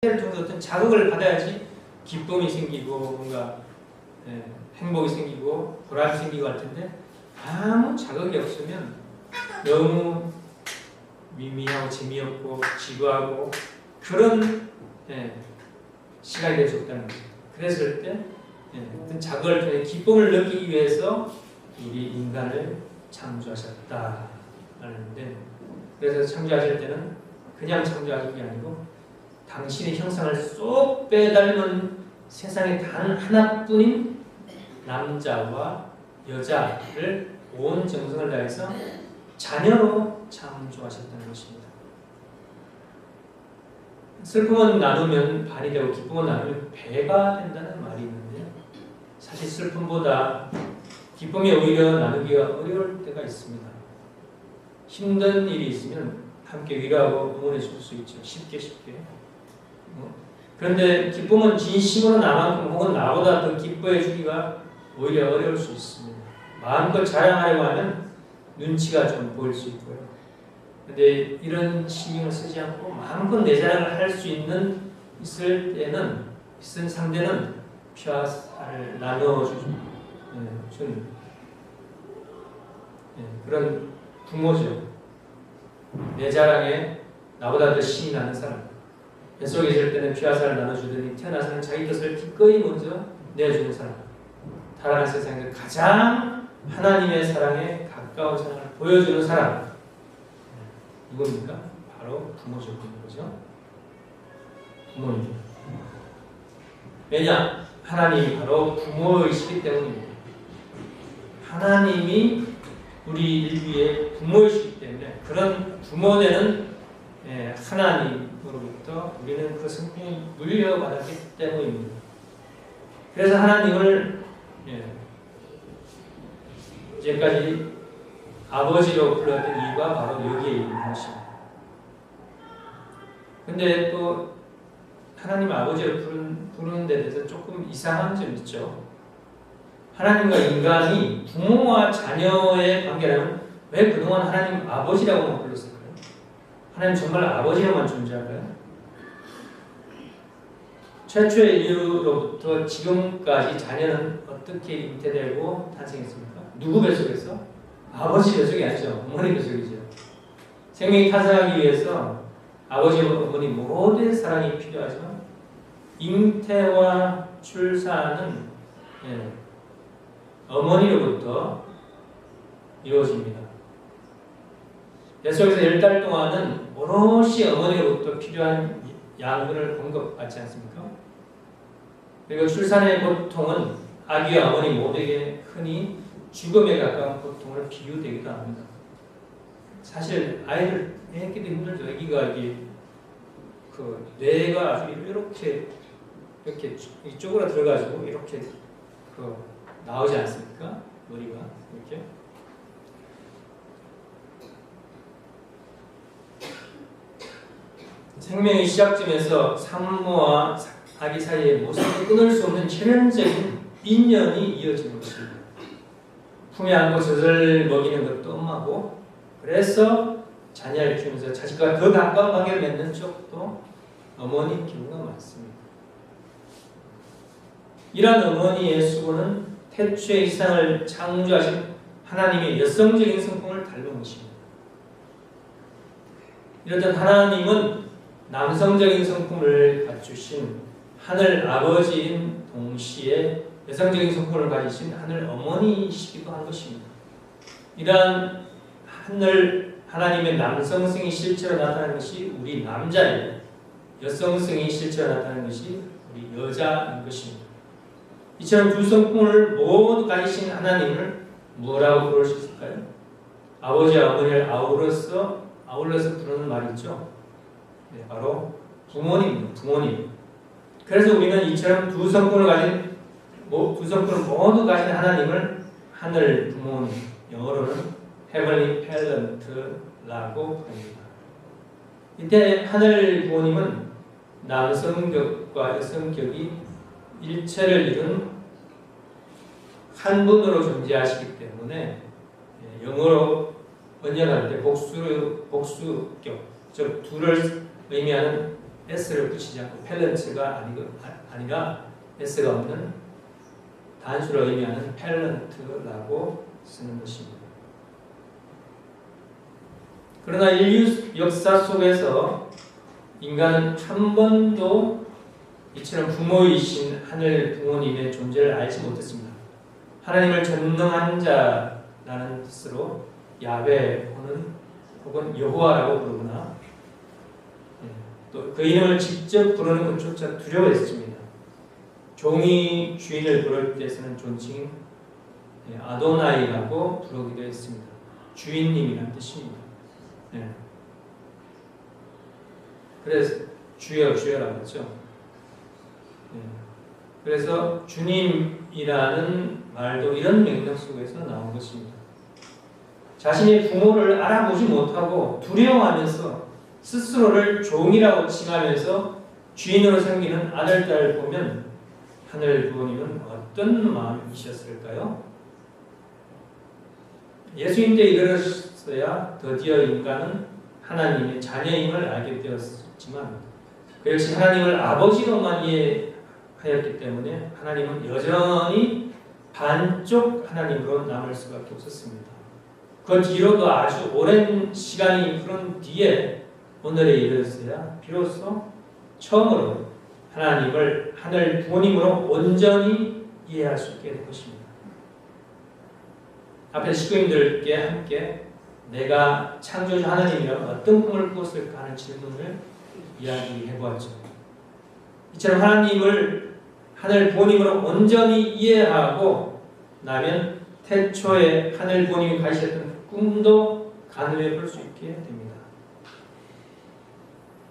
를 통해서 어떤 자극을 받아야지 기쁨이 생기고 뭔가 행복이 생기고 보람이 생기고 할 텐데 아무 자극이 없으면 너무 미미하고 재미없고 지루하고 그런 시간이 될 수 없다는 거죠. 그랬을 때 어떤 자극을 통해 기쁨을 느끼기 위해서 우리 인간을 창조하셨다 하는데, 그래서 창조하실 때는 그냥 창조하신 게 아니고 당신의 형상을 쏙 빼닮은 세상에 단 하나뿐인 남자와 여자를 온 정성을 다해서 자녀로 창조하셨다는 것입니다. 슬픔은 나누면 반이 되고 기쁨은 나누면 배가 된다는 말이 있는데요. 사실 슬픔보다 기쁨이 오히려 나누기가 어려울 때가 있습니다. 힘든 일이 있으면 함께 위로하고 응원해 줄 수 있죠. 쉽게. 그런데 기쁨은 진심으로 나만큼 혹은 나보다 더 기뻐해 주기가 오히려 어려울 수 있습니다. 마음껏 자랑하려고 하면 눈치가 좀 보일 수 있고요. 그런데 이런 신경을 쓰지 않고 마음껏 내 자랑을 할 수 있을 때는 있은 상대는 피와 살을 나눠준 그런 부모죠. 내 자랑에 나보다 더 신이 나는 사람. 뱃속에 있을 때는 피와 살을 나눠주더니 태어나서는 자기 것을 기꺼이 먼저 내어주는 사람. 타락한 세상에서 가장 하나님의 사랑에 가까운 사랑을 보여주는 사람. 누굽니까? 바로 부모죠. 그죠? 부모입니다. 왜냐? 하나님이 바로 부모이시기 때문입니다. 하나님이 우리 인류의 부모이시기 때문에 그런 부모되는 하나님으로부터 우리는 그 성품을 물려받았기 때문입니다. 그래서 하나님을 이제까지 아버지로 불렀던 이유가 바로 여기에 있는 것입니다. 근데 또 하나님 아버지로 부르는 데 대해서 조금 이상한 점이 있죠. 하나님과 인간이 부모와 자녀의 관계라면 왜 그동안 하나님 아버지라고만 불렀을까요? 하나님 정말 아버지로만 존재할까요? 최초의 인류로부터 지금까지 자녀는 어떻게 잉태되고 탄생했습니까? 누구 뱃속에서? 아버지 뱃속이 아니죠. 어머니 뱃속이죠. 생명이 탄생하기 위해서 아버지와 어머니 모두의 사랑이 필요하지만 잉태와 출산은 어머니로부터 이루어집니다. 뱃속에서 10달 동안은 오롯이 어머니로부터 필요한 양분을 공급받지 않습니까? 그리고 출산의 고통은 아기와 어머니 모두에게 흔히 죽음에 가까운 고통을 비유되기도 합니다. 사실 아이를 애기도 힘들죠. 애기가 그 뇌가 아주 이렇게 이쪽으로 들어가지고 이렇게 나오지 않습니까? 머리가 이렇게. 생명의 시작점에서 산모와 아기 사이의 모습을 끊을 수 없는 천연적인 인연이 이어지는 것입니다. 품에 안고 젖을 먹이는 것도 엄마고, 그래서 자녀를 키우면서 자식과 더 가까운 관계를 맺는 쪽도 어머니인 경우가 많습니다. 이러한 어머니의 수고는 태초에 이 세상을 창조하신 하나님의 여성적인 성품을 닮은 것입니다. 이렇듯 하나님은 남성적인 성품을 갖추신 하늘 아버지인 동시에 여성적인 성품을 가지신 하늘 어머니이시기도 한 것입니다. 이러한 하나님의 남성성이 실제로 나타나는 것이 우리 남자이고 여성성이 실제로 나타나는 것이 우리 여자인 것입니다. 이처럼 두 성품을 모두 가지신 하나님을 뭐라고 부를 수 있을까요? 아버지와 어머니를 아울러서 부르는 말이 있죠. 바로 부모님입니다. 부모님. 그래서 우리는 이처럼 두 성품을 모두 가진 하나님을 하늘 부모님, 영어로는 Heavenly Parent라고 합니다. 이때 하늘 부모님은 남성격과 여성격이 일체를 이룬 한 분으로 존재하시기 때문에 영어로 번역할 때 복수격, 즉 둘을 의미하는 s를 붙이지 않고 펠런트가 아니라 s가 없는 단수를 의미하는 펠런트라고 쓰는 것입니다. 그러나 인류 역사 속에서 인간은 한 번도 이처럼 부모이신 하늘 부모님의 존재를 알지 못했습니다. 하나님을 전능한 자라는 뜻으로 야훼 혹은 여호와라고 부르거나 또 그 이름을 직접 부르는 것조차 두려워했습니다. 종이 주인을 부를 때에서는 존칭 아도나이라고 부르기도 했습니다. 주인님이라는 뜻입니다. 그래서 주여 주여라고 했죠. 그래서 주님이라는 말도 이런 맥락 속에서 나온 것입니다. 자신의 부모를 알아보지 못하고 두려워하면서 스스로를 종이라고 칭하면서 주인으로 섬기는 아들, 딸을 보면 하늘 부모님은 어떤 마음이셨을까요? 예수님 때 이르렀어야 드디어 인간은 하나님의 자녀임을 알게 되었지만 그 역시 하나님을 아버지로만 이해하였기 때문에 하나님은 여전히 반쪽 하나님으로 남을 수밖에 없었습니다. 그 뒤로도 아주 오랜 시간이 흐른 뒤에 오늘에 이르렀어야 비로소 처음으로 하나님을 하늘 부모님으로 온전히 이해할 수 있게 된 것입니다. 앞에 식구님들께 함께 내가 창조주 하나님이라면 어떤 꿈을 꾸었을까 하는 질문을 이야기해 보았죠. 이처럼 하나님을 하늘 부모님으로 온전히 이해하고 나면 태초에 하늘 부모님이 가지셨던 꿈도 가늠해 볼 수 있게 됩니다.